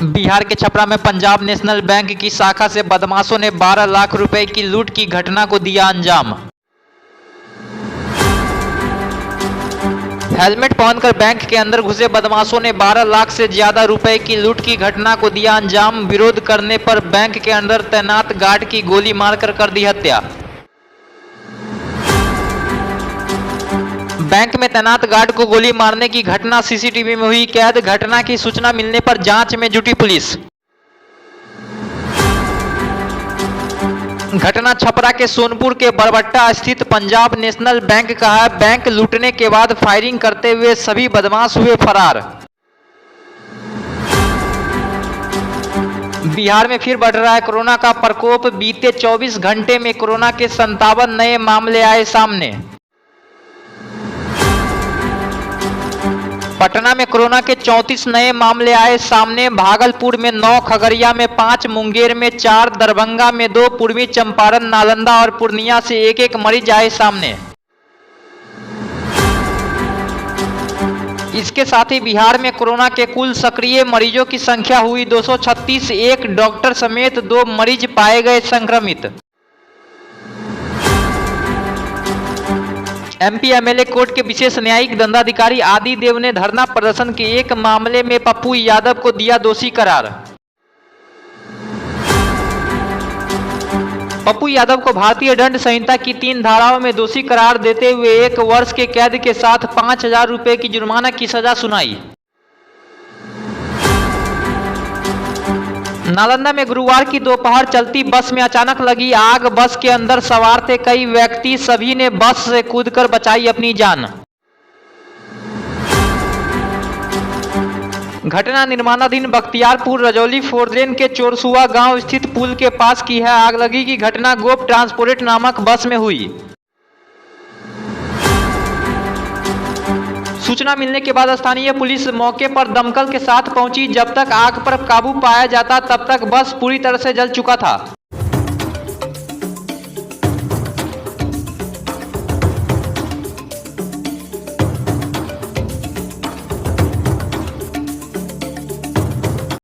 बिहार के छपरा में Punjab national bank की शाखा से बदमाशों ने 12 लाख रुपए की लूट की घटना को दिया अंजाम। हेलमेट पहनकर बैंक के अंदर घुसे बदमाशों ने 12 लाख से ज्यादा रुपए की लूट की घटना को दिया अंजाम। विरोध करने पर बैंक के अंदर तैनात गार्ड की गोली मारकर कर दी हत्या। बैंक में तैनात गार्ड को गोली मारने की घटना सीसीटीवी में हुई कैद। घटना की सूचना मिलने पर जांच में जुटी पुलिस। घटना छपरा के सोनपुर के बरबट्टा स्थित पंजाब नेशनल बैंक का है। बैंक लूटने के बाद फायरिंग करते हुए सभी बदमाश हुए फरार। बिहार में फिर बढ़ रहा है कोरोना का प्रकोप। बीते 24 घंटे में कोरोना के 57 नए मामले आए सामने। पटना में कोरोना के 34 नए मामले आए सामने। भागलपुर में 9, खगड़िया में 5, मुंगेर में 4, दरभंगा में 2, पूर्वी चंपारण, नालंदा और पूर्णिया से एक मामले आए सामने। इसके साथ ही बिहार में कोरोना के कुल सक्रिय मरीजों की संख्या हुई 236। एक डॉक्टर समेत 2 मरीज पाए गए संक्रमित। एमपी एमएलए कोर्ट के विशेष न्यायिक दंडाधिकारी आदि देव ने धरना प्रदर्शन के एक मामले में पप्पू यादव को दिया दोषी करार। पप्पू यादव को भारतीय दंड संहिता की 3 धाराओं में दोषी करार देते हुए 1 वर्ष के कैद के साथ 5,000 रुपए की जुर्माना की सजा सुनाई। नालंदा में गुरुवार की दोपहर चलती बस में अचानक लगी आग। बस के अंदर सवार थे कई व्यक्ति, सभी ने बस से कूदकर बचाई अपनी जान। घटना निर्माणाधीन बख्तियारपुर रजौली 4 लेन के चोरसुआ गांव स्थित पुल के पास की है। आग लगी की घटना गोप ट्रांसपोर्ट नामक बस में हुई। सूचना मिलने के बाद स्थानीय पुलिस मौके पर दमकल के साथ पहुंची। जब तक आग पर काबू पाया जाता तब तक बस पूरी तरह से जल चुका था।